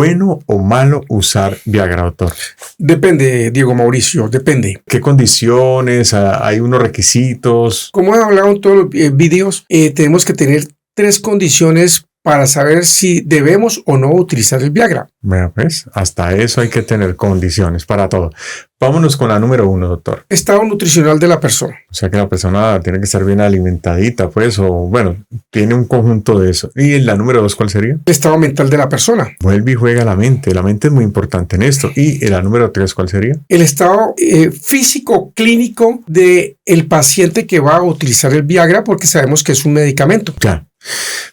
bueno o malo usar Viagra, doctor? Depende, Diego Mauricio, depende. ¿Qué condiciones? ¿Hay unos requisitos? Como he hablado en todos los videos, tenemos que tener 3 condiciones para saber si debemos o no utilizar el Viagra. Bueno, pues hasta eso hay que tener condiciones para todo. Vámonos con la número 1, doctor. Estado nutricional de la persona. O sea que la persona tiene que estar bien alimentadita, pues, o bueno, tiene un conjunto de eso. ¿Y la número 2 cuál sería? El estado mental de la persona. Vuelve y juega la mente. La mente es muy importante en esto. ¿Y la número 3 cuál sería? El estado físico clínico del paciente que va a utilizar el Viagra, porque sabemos que es un medicamento. Claro.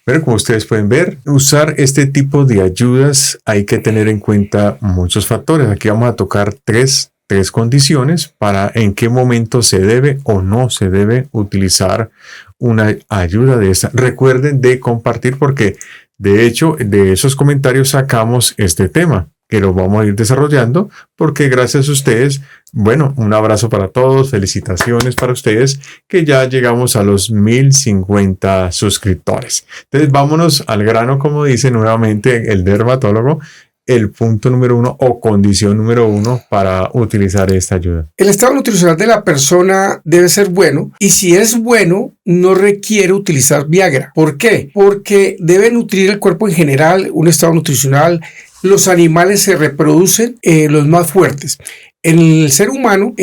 Pero como ustedes pueden ver, usar este tipo de ayudas hay que tener en cuenta muchos factores. Aquí vamos a tocar tres condiciones para en qué momento se debe o no se debe utilizar una ayuda de esta. Recuerden de compartir porque de hecho de esos comentarios sacamos este tema que lo vamos a ir desarrollando porque gracias a ustedes, bueno, un abrazo para todos, felicitaciones para ustedes que ya llegamos a los 1050 suscriptores. Entonces vámonos al grano, como dice nuevamente el dermatólogo, el punto número 1 o condición número 1 para utilizar esta ayuda. El estado nutricional de la persona debe ser bueno y si es bueno, no requiere utilizar Viagra. ¿Por qué? Porque debe nutrir el cuerpo en general, un estado nutricional. Los animales se reproducen los más fuertes. En el ser humano,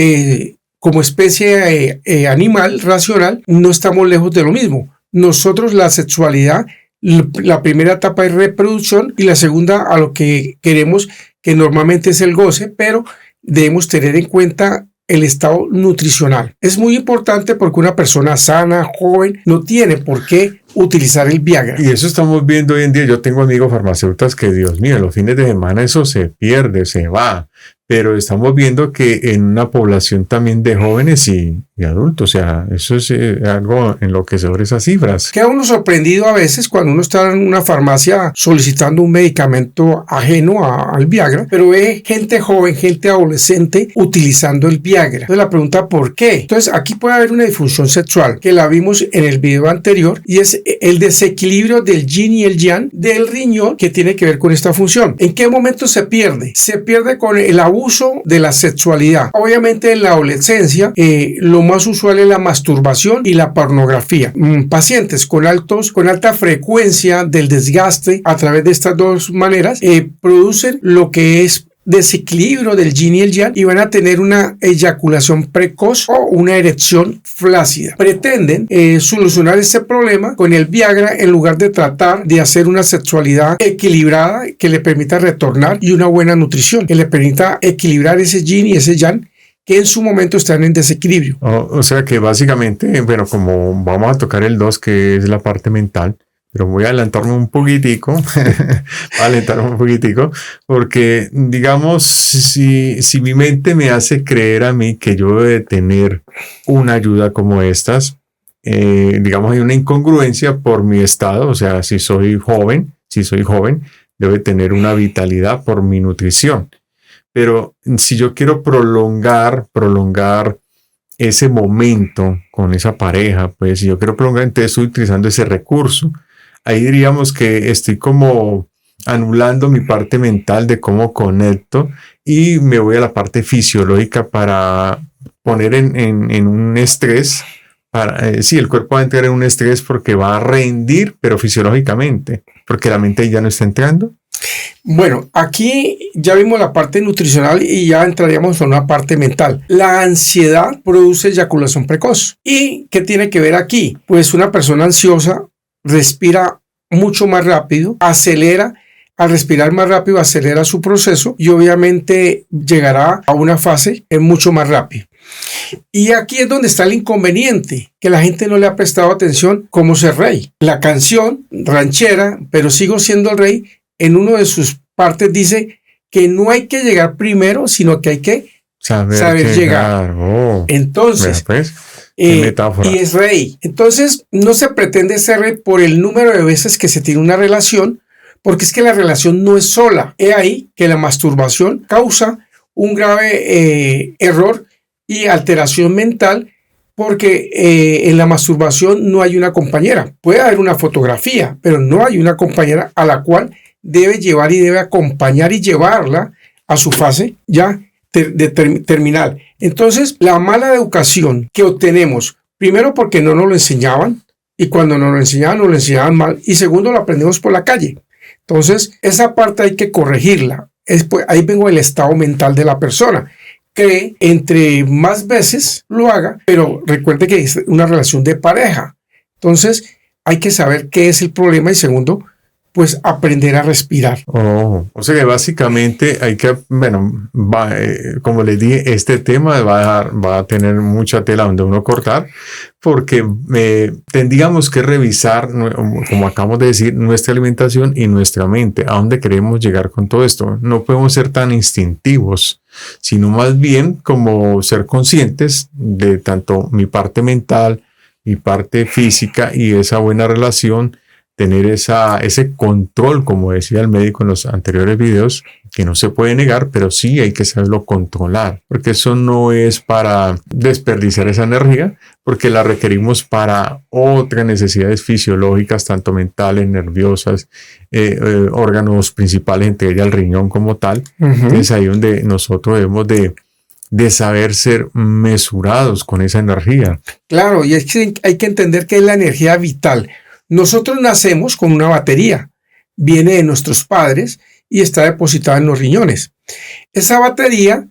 como especie animal racional, no estamos lejos de lo mismo. Nosotros la sexualidad, la primera etapa es reproducción y la segunda a lo que queremos, que normalmente es el goce, pero debemos tener en cuenta el estado nutricional. Es muy importante porque una persona sana, joven, no tiene por qué utilizar el Viagra. Y eso estamos viendo hoy en día. Yo tengo amigos farmacéuticos que, Dios mío, los fines de semana eso se pierde, se va. Pero estamos viendo que en una población también de jóvenes y adultos, o sea, eso es algo enloquecedor, esas cifras. Queda uno sorprendido a veces cuando uno está en una farmacia solicitando un medicamento ajeno al Viagra, pero ve gente joven, gente adolescente utilizando el Viagra. Entonces la pregunta, ¿por qué? Entonces aquí puede haber una disfunción sexual, que la vimos en el video anterior, y es el desequilibrio del yin y el yang del riñón que tiene que ver con esta función. ¿En qué momento se pierde? Se pierde con el abuso de la sexualidad. Obviamente en la adolescencia lo más usual es la masturbación y la pornografía. Pacientes con alta frecuencia del desgaste a través de estas dos maneras producen lo que es desequilibrio del yin y el yang y van a tener una eyaculación precoz o una erección flácida. Pretenden solucionar este problema con el Viagra en lugar de tratar de hacer una sexualidad equilibrada que le permita retornar y una buena nutrición que le permita equilibrar ese yin y ese yang que en su momento están en desequilibrio. O sea que básicamente, bueno, como vamos a tocar el 2 que es la parte mental, pero voy a adelantarme un poquitico, porque digamos, si mi mente me hace creer a mí que yo debo de tener una ayuda como estas, digamos hay una incongruencia por mi estado, o sea, si soy joven, debo de tener una vitalidad por mi nutrición. Pero si yo quiero prolongar ese momento con esa pareja, pues si yo quiero prolongar, entonces estoy utilizando ese recurso. Ahí diríamos que estoy como anulando mi parte mental de cómo conecto y me voy a la parte fisiológica para poner en un estrés. Sí, el cuerpo va a entrar en un estrés porque va a rendir, pero fisiológicamente, porque la mente ya no está entrando. Bueno, aquí ya vimos la parte nutricional y ya entraríamos en una parte mental. La ansiedad produce eyaculación precoz. ¿Y qué tiene que ver aquí? Pues una persona ansiosa respira mucho más rápido, acelera, al respirar más rápido acelera su proceso y obviamente llegará a una fase mucho más rápido. Y aquí es donde está el inconveniente, que la gente no le ha prestado atención cómo ser rey. La canción ranchera, pero sigo siendo el rey, en una de sus partes dice que no hay que llegar primero, sino que hay que saber llegar. Entonces, pues, y es rey. Entonces, no se pretende ser rey por el número de veces que se tiene una relación, porque es que la relación no es sola. He ahí que la masturbación causa un grave error y alteración mental, porque en la masturbación no hay una compañera. Puede haber una fotografía, pero no hay una compañera a la cual debe llevar y debe acompañar y llevarla a su fase ya terminal. Entonces, la mala educación que obtenemos, primero porque no nos lo enseñaban, y cuando nos lo enseñaban mal, y segundo, lo aprendemos por la calle. Entonces, esa parte hay que corregirla. Ahí vengo el estado mental de la persona, que entre más veces lo haga, pero recuerde que es una relación de pareja. Entonces, hay que saber qué es el problema y segundo, pues aprender a respirar. O sea que básicamente hay que, bueno, como les dije, este tema va a tener mucha tela donde uno cortar, porque tendríamos que revisar, como acabamos de decir, nuestra alimentación y nuestra mente, a dónde queremos llegar con todo esto. No podemos ser tan instintivos, sino más bien como ser conscientes de tanto mi parte mental, mi parte física y esa buena relación, tener ese control, como decía el médico en los anteriores videos, que no se puede negar, pero sí hay que saberlo controlar, porque eso no es para desperdiciar esa energía, porque la requerimos para otras necesidades fisiológicas, tanto mentales, nerviosas, órganos principales, entre ellas el riñón como tal. Es ahí donde nosotros debemos de saber ser mesurados con esa energía. Claro, y es que hay que entender que es la energía vital. Nosotros nacemos con una batería, viene de nuestros padres y está depositada en los riñones. Esa batería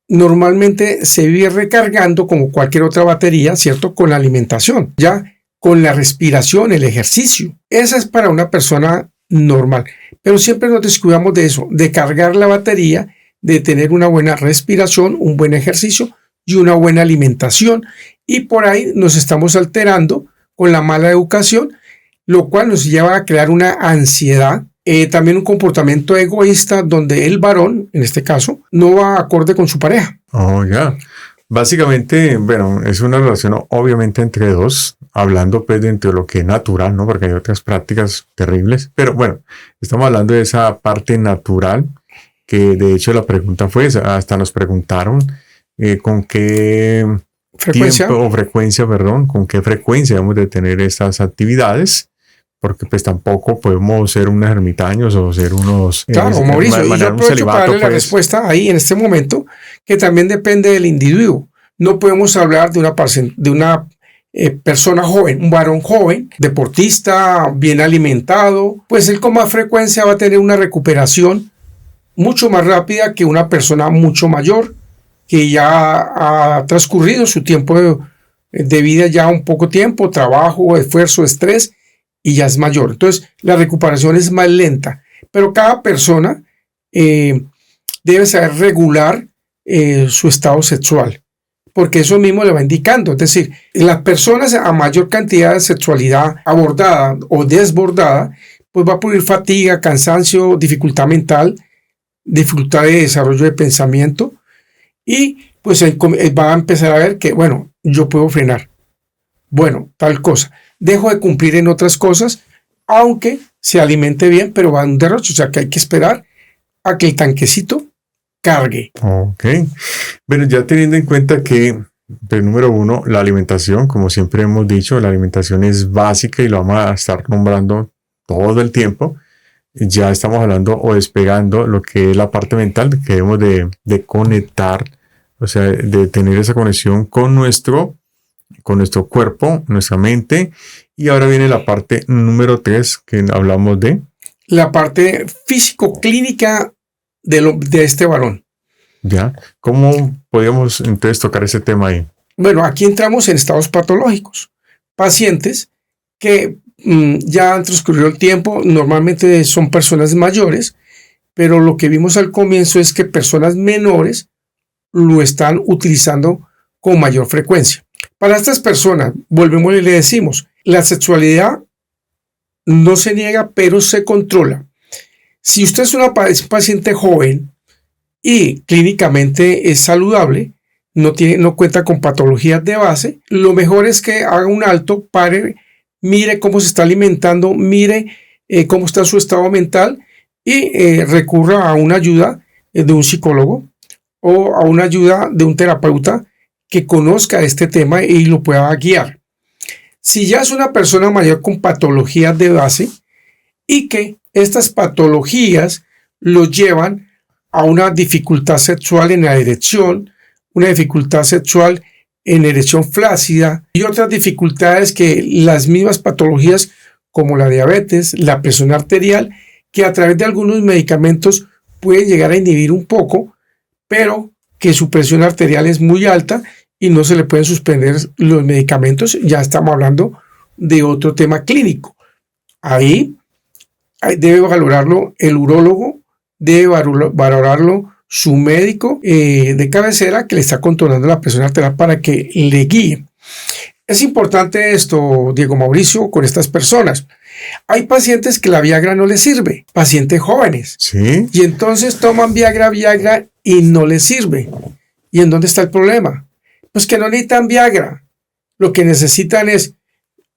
normalmente se vive recargando como cualquier otra batería, ¿cierto? Con la alimentación, ya con la respiración, el ejercicio. Esa es para una persona normal, pero siempre nos descuidamos de eso, de cargar la batería, de tener una buena respiración, un buen ejercicio y una buena alimentación. Y por ahí nos estamos alterando con la mala educación, lo cual nos lleva a crear una ansiedad, también un comportamiento egoísta donde el varón, en este caso, no va acorde con su pareja. Ya. Básicamente, bueno, es una relación obviamente entre dos, hablando pues dentro de lo que es natural, ¿no? Porque hay otras prácticas terribles, pero bueno, estamos hablando de esa parte natural, que de hecho la pregunta fue esa, hasta nos preguntaron con qué con qué frecuencia debemos de tener estas actividades, porque pues tampoco podemos ser unos ermitaños o ser unos... Claro, Mauricio, y yo aprovecho para darle la respuesta ahí en este momento, que también depende del individuo. No podemos hablar de una persona joven, un varón joven, deportista, bien alimentado, pues él con más frecuencia va a tener una recuperación mucho más rápida que una persona mucho mayor, que ya ha transcurrido su tiempo de vida, ya un poco tiempo, trabajo, esfuerzo, estrés, y ya es mayor. Entonces, la recuperación es más lenta, pero cada persona debe saber regular su estado sexual, porque eso mismo le va indicando. Es decir, las personas a mayor cantidad de sexualidad abordada o desbordada, pues va a ocurrir fatiga, cansancio, dificultad mental, dificultad de desarrollo de pensamiento, y pues él va a empezar a ver que, bueno, yo puedo frenar. Bueno, tal cosa. Dejo de cumplir en otras cosas, aunque se alimente bien, pero va a un derroche. O sea que hay que esperar a que el tanquecito cargue. Ok. Bueno, ya teniendo en cuenta que, pues, número uno, la alimentación, como siempre hemos dicho, la alimentación es básica y lo vamos a estar nombrando todo el tiempo. Ya estamos hablando o despegando lo que es la parte mental, que debemos de conectar, o sea, de tener esa conexión con nuestro cuerpo, nuestra mente. Y ahora viene la parte número 3, que hablamos de la parte físico-clínica de este varón. ¿Ya? ¿Cómo podríamos entonces tocar ese tema ahí? Bueno, aquí entramos en estados patológicos. Pacientes que ya han transcurrido el tiempo, normalmente son personas mayores, pero lo que vimos al comienzo es que personas menores lo están utilizando con mayor frecuencia. Para estas personas, volvemos y le decimos, la sexualidad no se niega, pero se controla. Si usted es un paciente joven y clínicamente es saludable, no cuenta con patologías de base, lo mejor es que haga un alto, pare, mire cómo se está alimentando, mire cómo está su estado mental y recurra a una ayuda de un psicólogo o a una ayuda de un terapeuta que conozca este tema y lo pueda guiar. Si ya es una persona mayor con patologías de base y que estas patologías los llevan a una dificultad sexual en la erección, una dificultad sexual en erección flácida y otras dificultades que las mismas patologías como la diabetes, la presión arterial, que a través de algunos medicamentos pueden llegar a inhibir un poco, pero que su presión arterial es muy alta y no se le pueden suspender los medicamentos. Ya estamos hablando de otro tema clínico. Ahí debe valorarlo el urólogo, debe valorarlo su médico de cabecera que le está controlando la presión arterial para que le guíe. Es importante esto, Diego Mauricio, con estas personas. Hay pacientes que la Viagra no les sirve, pacientes jóvenes. Sí. Y entonces toman Viagra y no les sirve. ¿Y en dónde está el problema? Pues que no necesitan Viagra. Lo que necesitan es,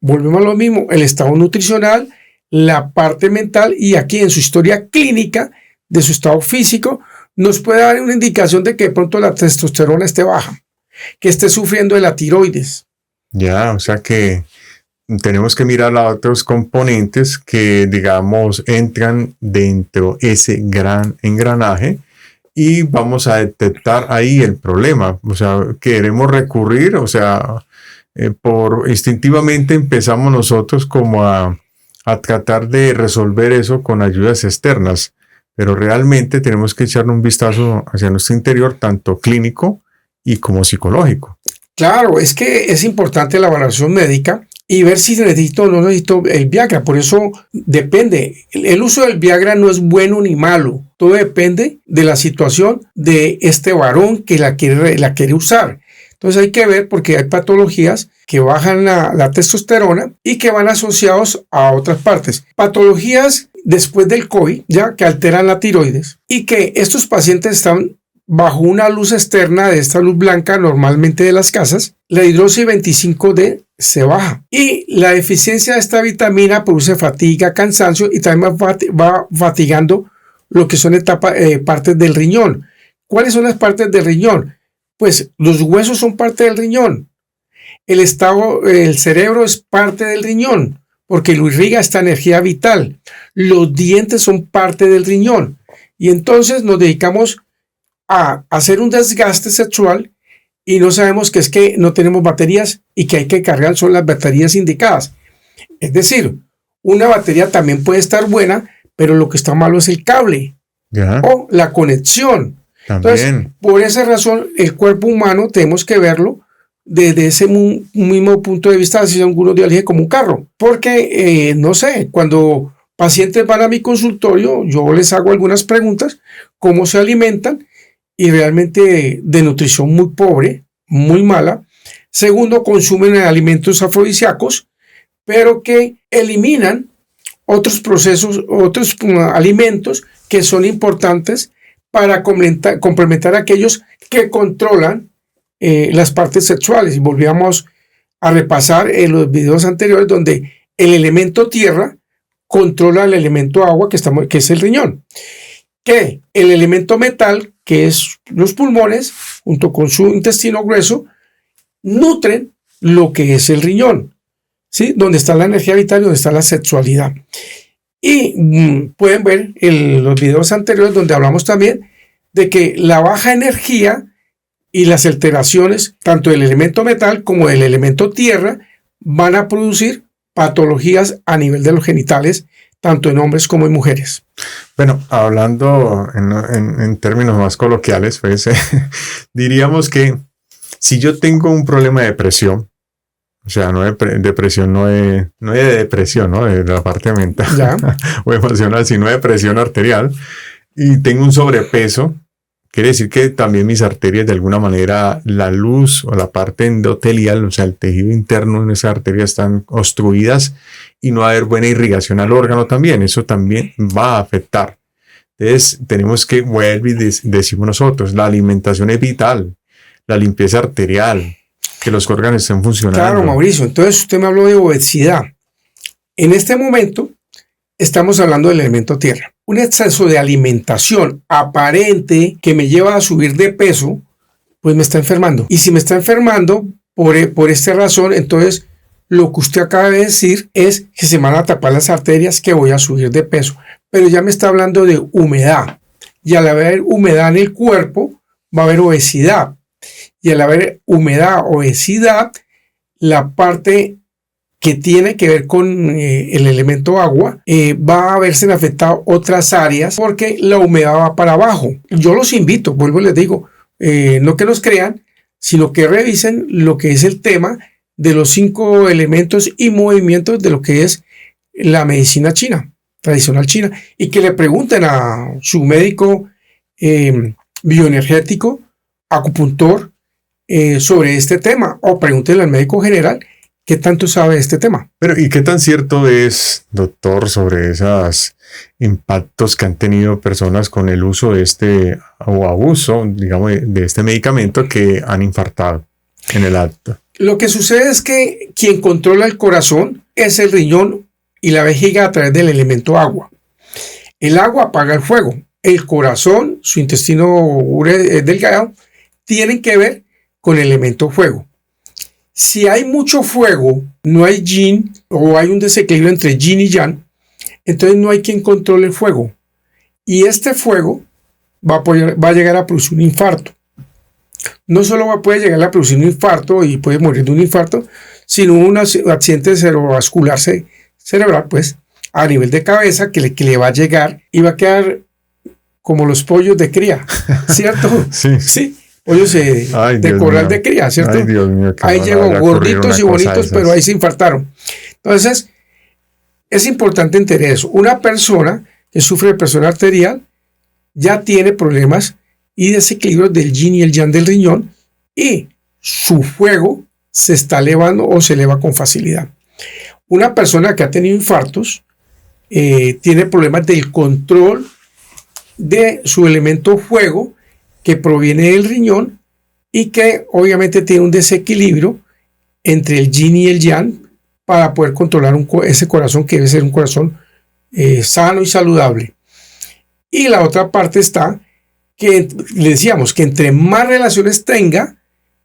volvemos a lo mismo, el estado nutricional, la parte mental y aquí en su historia clínica de su estado físico nos puede dar una indicación de que de pronto la testosterona esté baja, que esté sufriendo de la tiroides. Ya, o sea que tenemos que mirar a otros componentes que, digamos, entran dentro de ese gran engranaje y vamos a detectar ahí el problema. O sea, queremos recurrir, o sea, instintivamente empezamos nosotros como a tratar de resolver eso con ayudas externas, pero realmente tenemos que echar un vistazo hacia nuestro interior, tanto clínico y como psicológico. Claro, es que es importante la valoración médica y ver si necesito o no necesito el Viagra. Por eso depende. El uso del Viagra no es bueno ni malo. Todo depende de la situación de este varón que la quiere usar. Entonces hay que ver porque hay patologías que bajan la testosterona y que van asociados a otras partes. Patologías después del COVID, ya que alteran la tiroides y que estos pacientes están bajo una luz externa de esta luz blanca normalmente de las casas, la hidroxi 25D se baja y la deficiencia de esta vitamina produce fatiga, cansancio y también va fatigando lo que son partes del riñón. ¿Cuáles son las partes del riñón? Pues los huesos son parte del riñón. El cerebro es parte del riñón porque lo irriga esta energía vital. Los dientes son parte del riñón y entonces nos dedicamos a hacer un desgaste sexual y no sabemos que es que no tenemos baterías y que hay que cargar son las baterías indicadas. Es decir, una batería también puede estar buena, pero lo que está malo es el cable o la conexión. También. Entonces, por esa razón, el cuerpo humano tenemos que verlo desde ese mismo punto de vista, así algunos días dije como un carro, porque no sé, cuando pacientes van a mi consultorio, yo les hago algunas preguntas, cómo se alimentan, y realmente de nutrición muy pobre, muy mala. Segundo, consumen alimentos afrodisíacos, pero que eliminan otros procesos, otros alimentos que son importantes para complementar a aquellos que controlan las partes sexuales. Y volvíamos a repasar en los videos anteriores donde el elemento tierra controla el elemento agua que es el riñón. Que el elemento metal, que es los pulmones, junto con su intestino grueso, nutren lo que es el riñón, ¿sí? Donde está la energía vital y donde está la sexualidad. Y pueden ver en los videos anteriores donde hablamos también de que la baja energía y las alteraciones, tanto del elemento metal como del elemento tierra, van a producir patologías a nivel de los genitales, tanto en hombres como en mujeres. Bueno, hablando en términos más coloquiales, pues diríamos que si yo tengo un problema de depresión, o sea, no de depresión, no de depresión, ¿no? De la parte mental o emocional, sino de depresión arterial, y tengo un sobrepeso, quiere decir que también mis arterias, de alguna manera, la luz o la parte endotelial, o sea, el tejido interno en esas arterias están obstruidas y no va a haber buena irrigación al órgano también. Eso también va a afectar. Entonces, tenemos que, vuelve y decimos nosotros, la alimentación es vital, la limpieza arterial, que los órganos estén funcionando. Claro, Mauricio. Entonces, usted me habló de obesidad. En este momento, estamos hablando del elemento tierra. Un exceso de alimentación aparente que me lleva a subir de peso, pues me está enfermando. Y si me está enfermando por esta razón, entonces lo que usted acaba de decir es que se van a tapar las arterias, que voy a subir de peso. pero ya me está hablando de humedad. Y al haber humedad en el cuerpo, va a haber obesidad. Y al haber humedad, obesidad, la parte que tiene que ver con el elemento agua, va a verse afectado otras áreas porque la humedad va para abajo. Yo los invito, vuelvo y les digo, no que nos crean, sino que revisen lo que es el tema de los 5 elementos y movimientos de lo que es la medicina china, tradicional china, y que le pregunten a su médico bioenergético, acupuntor, sobre este tema, o pregúntenle al médico general qué tanto sabe de este tema. Pero, ¿y qué tan cierto es, doctor, sobre esos impactos que han tenido personas con el uso de este, o abuso, digamos, de este medicamento que han infartado en el acto? Lo que sucede es que quien controla el corazón es el riñón y la vejiga a través del elemento agua. El agua apaga el fuego. El corazón, su intestino delgado, tienen que ver con el elemento fuego. Si hay mucho fuego, no hay yin o hay un desequilibrio entre yin y yang, entonces no hay quien controle el fuego. Y este fuego va a llegar a producir un infarto. No solo puede llegar a producir un infarto y puede morir de un infarto, sino un accidente cerebrovascular cerebral, pues, a nivel de cabeza que le va a llegar y va a quedar como los pollos de cría, ¿cierto? Sí. Pollos de corral de cría, ¿cierto? Ay, Dios mío, ahí llegó gorditos y bonitos, pero ahí se infartaron. Entonces, es importante entender eso. Una persona que sufre de presión arterial ya tiene problemas y desequilibrios del yin y el yang del riñón y su fuego se está elevando o se eleva con facilidad. Una persona que ha tenido infartos tiene problemas del control de su elemento fuego que proviene del riñón y que obviamente tiene un desequilibrio entre el yin y el yang para poder controlar ese corazón que debe ser un corazón sano y saludable. Y la otra parte está que le decíamos que entre más relaciones tenga,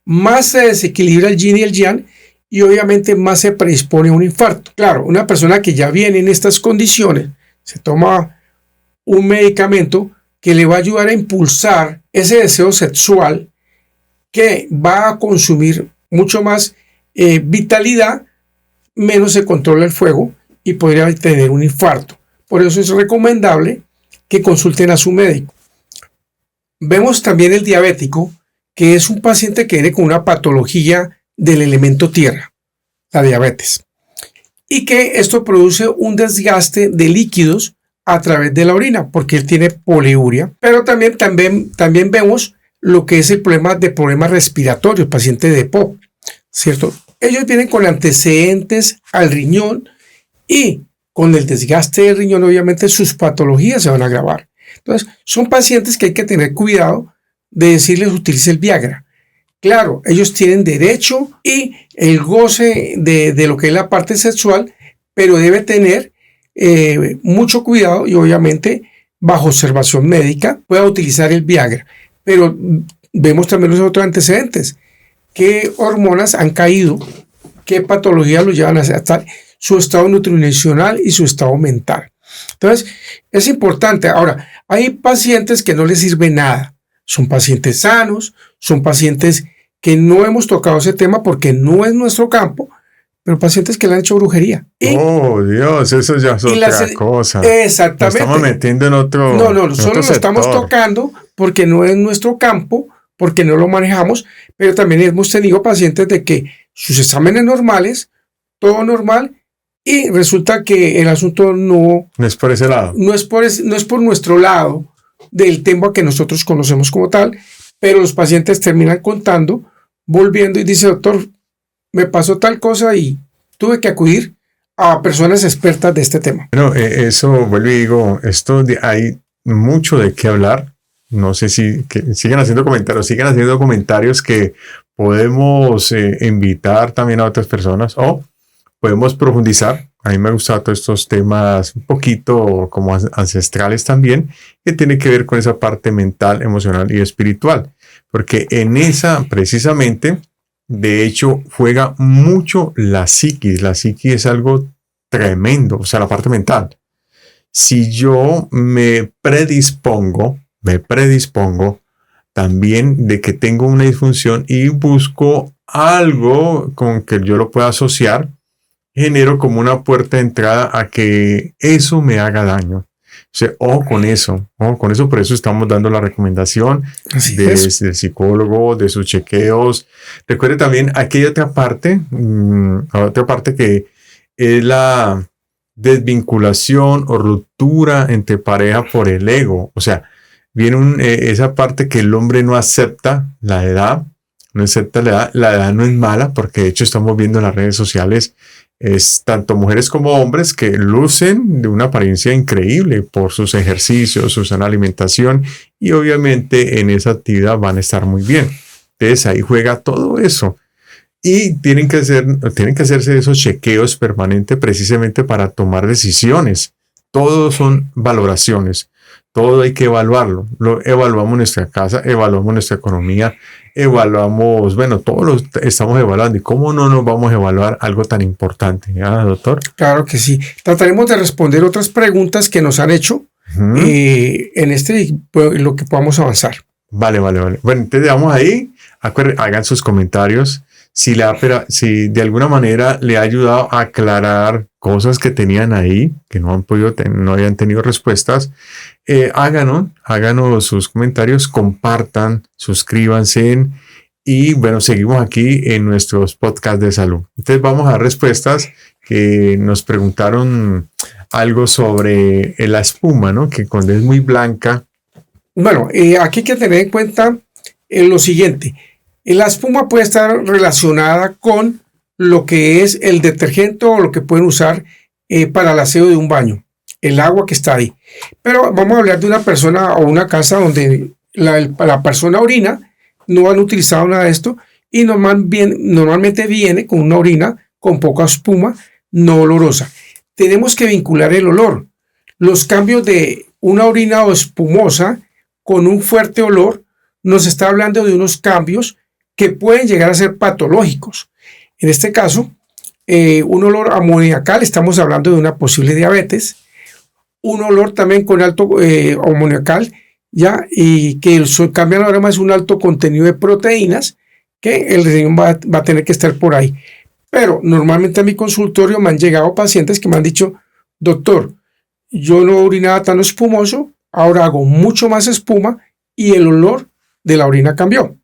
más se desequilibra el yin y el yang y obviamente más se predispone a un infarto. Claro, una persona que ya viene en estas condiciones, se toma un medicamento que le va a ayudar a impulsar ese deseo sexual que va a consumir mucho más vitalidad, menos se controla el fuego y podría tener un infarto. Por eso es recomendable que consulten a su médico. Vemos también el diabético, que es un paciente que viene con una patología del elemento tierra, la diabetes, y que esto produce un desgaste de líquidos a través de la orina, porque él tiene poliuria, pero también vemos lo que es el problema de problemas respiratorios, paciente de EPOC, ¿cierto? Ellos vienen con antecedentes al riñón y con el desgaste del riñón, obviamente sus patologías se van a agravar. Entonces, son pacientes que hay que tener cuidado de decirles utilice el Viagra. Claro, ellos tienen derecho y el goce de lo que es la parte sexual, pero debe tener mucho cuidado y obviamente bajo observación médica pueda utilizar el Viagra. Pero vemos también los otros antecedentes. ¿Qué hormonas han caído? ¿Qué patologías lo llevan a estar? Su estado nutricional y su estado mental. Entonces, es importante. Ahora, hay pacientes que no les sirve nada. Son pacientes sanos, son pacientes que no hemos tocado ese tema porque no es nuestro campo, pero pacientes que le han hecho brujería. Oh, Dios, eso ya es otra cosa. Exactamente. Nos estamos metiendo en otro. No, solo lo estamos tocando porque no es nuestro campo, porque no lo manejamos, pero también hemos tenido pacientes de que sus exámenes normales, todo normal, y resulta que el asunto no es por ese lado. No es por nuestro lado del tema que nosotros conocemos como tal, pero los pacientes terminan contando, volviendo y dice, doctor, me pasó tal cosa y tuve que acudir a personas expertas de este tema. Bueno, eso, vuelvo y digo, hay mucho de qué hablar. No sé si sigan haciendo comentarios que podemos invitar también a otras personas o podemos profundizar. A mí me han gustado todos estos temas un poquito como ancestrales también, que tiene que ver con esa parte mental, emocional y espiritual. Porque en esa, precisamente, de hecho, juega mucho la psiquis. La psiquis es algo tremendo, o sea, la parte mental. si yo me predispongo también de que tengo una disfunción y busco algo con que yo lo pueda asociar, genero como una puerta de entrada a que eso me haga daño. O sea, ojo con eso, por eso estamos dando la recomendación del psicólogo, de sus chequeos. Recuerde también, aquí hay otra parte que es la desvinculación o ruptura entre pareja por el ego. O sea, viene esa parte que el hombre no acepta la edad, la edad no es mala, porque de hecho estamos viendo en las redes sociales es tanto mujeres como hombres que lucen de una apariencia increíble por sus ejercicios, su sana alimentación y obviamente en esa actividad van a estar muy bien. Entonces ahí juega todo eso y tienen que hacerse esos chequeos permanentes precisamente para tomar decisiones. Todos son valoraciones. Todo hay que evaluarlo. Lo evaluamos nuestra casa, evaluamos nuestra economía, evaluamos, todos lo estamos evaluando. ¿Y cómo no nos vamos a evaluar algo tan importante, doctor? Claro que sí. Trataremos de responder otras preguntas que nos han hecho en lo que podamos avanzar. Vale. Bueno, entonces vamos ahí. Hagan sus comentarios. Si de alguna manera le ha ayudado a aclarar cosas que tenían ahí, que no habían tenido respuestas, háganos sus comentarios, compartan, suscríbanse y seguimos aquí en nuestros podcasts de salud. Entonces vamos a dar respuestas que nos preguntaron algo sobre la espuma, ¿no? Que cuando es muy blanca. Bueno, aquí hay que tener en cuenta lo siguiente. La espuma puede estar relacionada con lo que es el detergente o lo que pueden usar para el aseo de un baño, el agua que está ahí. Pero vamos a hablar de una persona o una casa donde la persona orina, no han utilizado nada de esto y normalmente viene con una orina con poca espuma, no olorosa. Tenemos que vincular el olor. Los cambios de una orina o espumosa con un fuerte olor nos está hablando de unos cambios que pueden llegar a ser patológicos. En este caso, un olor amoniacal, estamos hablando de una posible diabetes, un olor también con alto amoniacal, ¿ya? Y que cambia el aroma es un alto contenido de proteínas, que el riñón va a tener que estar por ahí. Pero normalmente a mi consultorio me han llegado pacientes que me han dicho, doctor, yo no orinaba tan espumoso, ahora hago mucho más espuma y el olor de la orina cambió.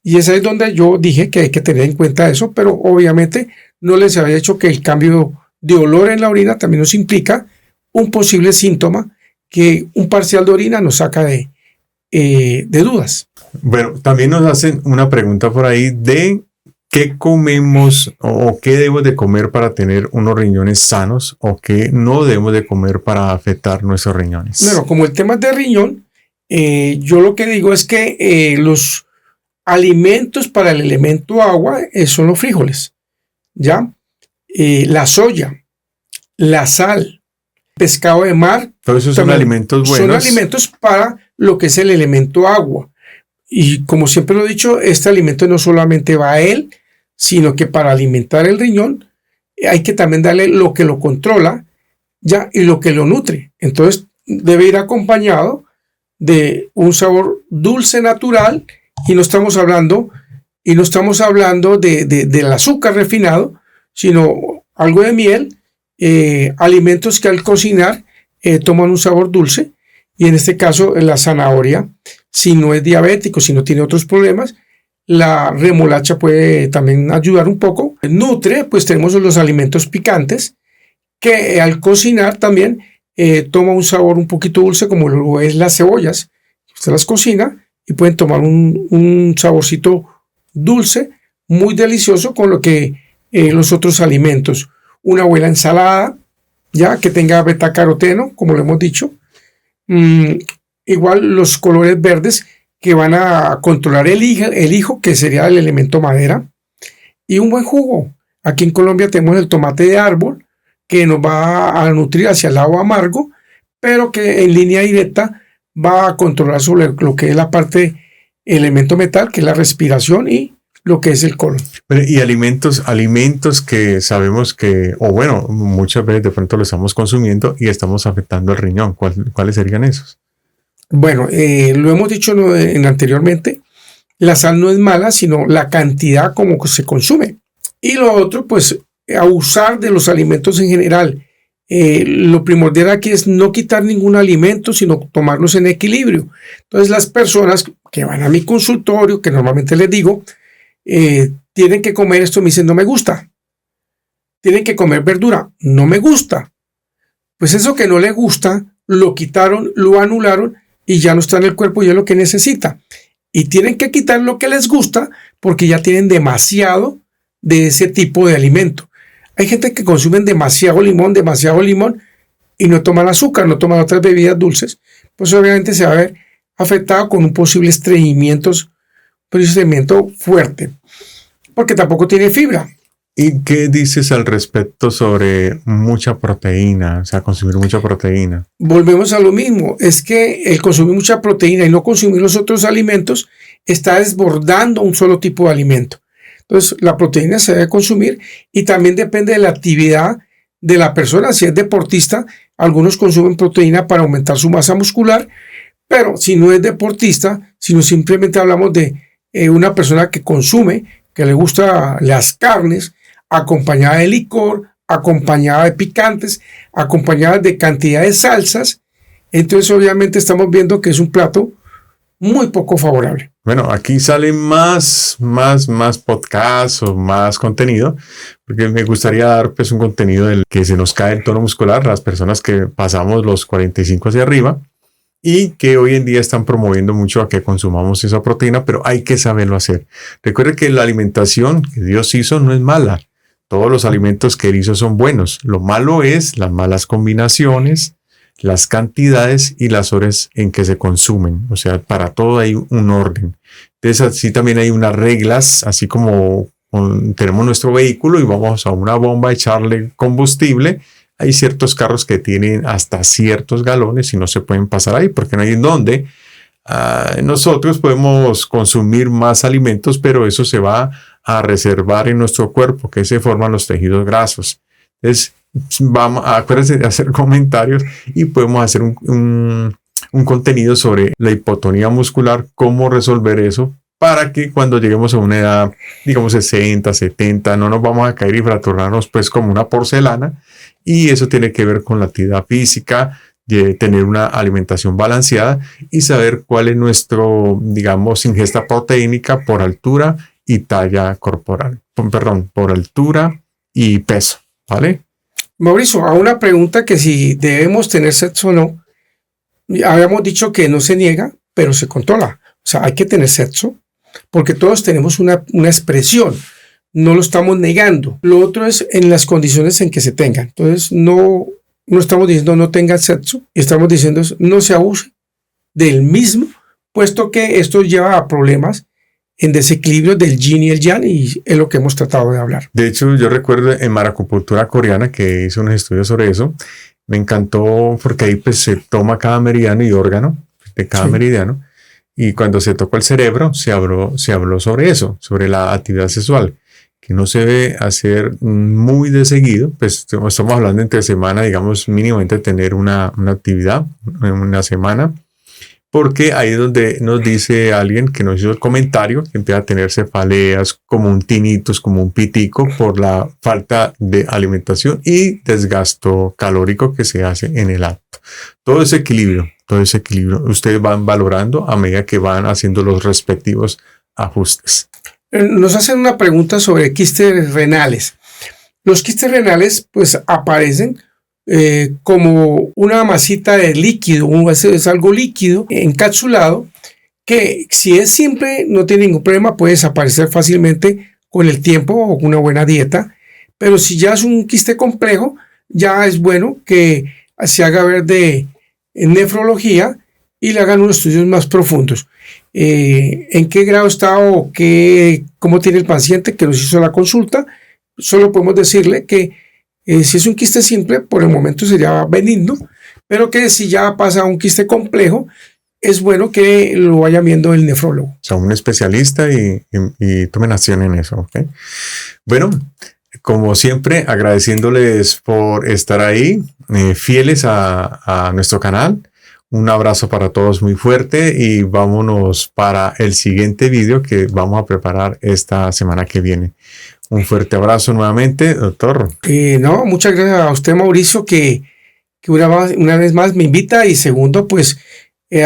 Y esa es donde yo dije que hay que tener en cuenta eso, pero obviamente no les había dicho que el cambio de olor en la orina también nos implica un posible síntoma que un parcial de orina nos saca de dudas. Bueno, también nos hacen una pregunta por ahí de qué comemos o qué debemos de comer para tener unos riñones sanos o qué no debemos de comer para afectar nuestros riñones. Bueno, como el tema es de riñón, yo lo que digo es que los alimentos para el elemento agua son los frijoles, ¿ya? La soya, la sal, pescado de mar. Todos esos son alimentos buenos. Son alimentos para lo que es el elemento agua. Y como siempre lo he dicho, este alimento no solamente va a él, sino que para alimentar el riñón hay que también darle lo que lo controla, ¿ya? Y lo que lo nutre. Entonces debe ir acompañado de un sabor dulce natural y no estamos hablando del azúcar refinado, sino algo de miel, alimentos que al cocinar toman un sabor dulce, y en este caso la zanahoria, si no es diabético, si no tiene otros problemas, la remolacha puede también ayudar un poco. Nutre, pues tenemos los alimentos picantes, que al cocinar también toma un sabor un poquito dulce, como lo es las cebollas. Usted las cocina y pueden tomar un saborcito dulce, muy delicioso con lo que los otros alimentos. Una buena ensalada, ya que tenga betacaroteno, como lo hemos dicho. Igual los colores verdes que van a controlar el hijo, que sería el elemento madera. Y un buen jugo. Aquí en Colombia tenemos el tomate de árbol, que nos va a nutrir hacia el lado amargo, pero que en línea directa va a controlar sobre lo que es la parte elemento metal, que es la respiración y lo que es el colon. Y alimentos que sabemos que, o bueno, muchas veces de pronto lo estamos consumiendo y estamos afectando el riñón. ¿Cuáles serían esos? Bueno, lo hemos dicho anteriormente, la sal no es mala, sino la cantidad como se consume. Y lo otro, pues, abusar de los alimentos en general. Lo primordial aquí es no quitar ningún alimento, sino tomarlos en equilibrio. Entonces, las personas que van a mi consultorio, que normalmente les digo, tienen que comer esto, me dicen, no me gusta. Tienen que comer verdura, no me gusta. Pues eso que no le gusta, lo quitaron, lo anularon y ya no está en el cuerpo y es lo que necesita. Y tienen que quitar lo que les gusta porque ya tienen demasiado de ese tipo de alimento. Hay gente que consumen demasiado limón y no toman azúcar, no toman otras bebidas dulces. Pues obviamente se va a ver afectado con un posible estreñimiento fuerte, porque tampoco tiene fibra. ¿Y qué dices al respecto sobre mucha proteína? O sea, consumir mucha proteína. Volvemos a lo mismo. Es que el consumir mucha proteína y no consumir los otros alimentos está desbordando un solo tipo de alimento. Entonces, la proteína se debe consumir y también depende de la actividad de la persona. Si es deportista, algunos consumen proteína para aumentar su masa muscular, pero si no es deportista, sino simplemente hablamos de una persona que consume, que le gusta las carnes, acompañada de licor, acompañada de picantes, acompañada de cantidad de salsas, entonces obviamente estamos viendo que es un plato muy poco favorable. Bueno, aquí sale más podcasts o más contenido, porque me gustaría dar pues un contenido del que se nos cae el tono muscular, las personas que pasamos los 45 hacia arriba y que hoy en día están promoviendo mucho a que consumamos esa proteína, pero hay que saberlo hacer. Recuerde que la alimentación que Dios hizo no es mala. Todos los alimentos que Él hizo son buenos. Lo malo es las malas combinaciones, las cantidades y las horas en que se consumen. O sea, para todo hay un orden. Entonces, así también hay unas reglas, así como tenemos nuestro vehículo y vamos a una bomba a echarle combustible. Hay ciertos carros que tienen hasta ciertos galones y no se pueden pasar ahí porque no hay en dónde. Nosotros podemos consumir más alimentos, pero eso se va a reservar en nuestro cuerpo, que se forman los tejidos grasos. Entonces, acuérdense de hacer comentarios y podemos hacer un contenido sobre la hipotonía muscular, cómo resolver eso, para que cuando lleguemos a una edad, digamos 60, 70, no nos vamos a caer y fracturarnos pues como una porcelana. Y eso tiene que ver con la actividad física, de tener una alimentación balanceada y saber cuál es nuestro, digamos, ingesta proteínica por altura y talla corporal. Perdón, por altura y peso, ¿vale? Mauricio, a una pregunta que si debemos tener sexo o no, habíamos dicho que no se niega, pero se controla. O sea, hay que tener sexo porque todos tenemos una expresión, no lo estamos negando. Lo otro es en las condiciones en que se tenga. Entonces, no estamos diciendo no tenga sexo, estamos diciendo no se abuse del mismo, puesto que esto lleva a problemas en desequilibrio del yin y el yang, y es lo que hemos tratado de hablar. De hecho, yo recuerdo en maracupuntura coreana que hice unos estudios sobre eso. Me encantó porque ahí pues se toma cada meridiano y órgano de cada meridiano, y cuando se tocó el cerebro se habló sobre eso, sobre la actividad sexual, que no se debe hacer muy de seguido. Pues estamos hablando entre semana, digamos mínimamente tener una actividad en una semana, porque ahí es donde nos dice alguien que nos hizo el comentario que empieza a tener cefaleas, como un tinnitus, como un pitico, por la falta de alimentación y desgasto calórico que se hace en el acto. Todo ese equilibrio, ustedes van valorando a medida que van haciendo los respectivos ajustes. Nos hacen una pregunta sobre quistes renales. Los quistes renales pues aparecen como una masita de líquido, es algo líquido encapsulado que si es simple no tiene ningún problema, puede desaparecer fácilmente con el tiempo o con una buena dieta, pero si ya es un quiste complejo, ya es bueno que se haga ver de nefrología y le hagan unos estudios más profundos. ¿En qué grado está o cómo tiene el paciente que nos hizo la consulta? Solo podemos decirle que si es un quiste simple, por el momento sería benigno, pero que si ya pasa a un quiste complejo, es bueno que lo vayan viendo el nefrólogo. O sea, un especialista y tomen acción en eso. ¿Okay? Bueno, como siempre, agradeciéndoles por estar ahí, fieles a nuestro canal. Un abrazo para todos muy fuerte y vámonos para el siguiente video que vamos a preparar esta semana que viene. Un fuerte abrazo nuevamente, doctor. No, muchas gracias a usted, Mauricio, que una vez más me invita, y segundo, pues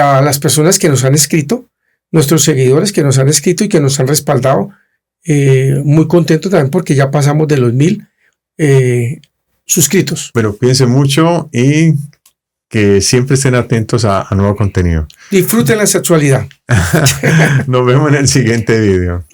a las personas que nos han escrito, nuestros seguidores que nos han escrito y que nos han respaldado. Muy contento también porque ya pasamos de los 1000 suscritos. Bueno, cuídense mucho y que siempre estén atentos a nuevo contenido. Disfruten la sexualidad. Nos vemos en el siguiente video.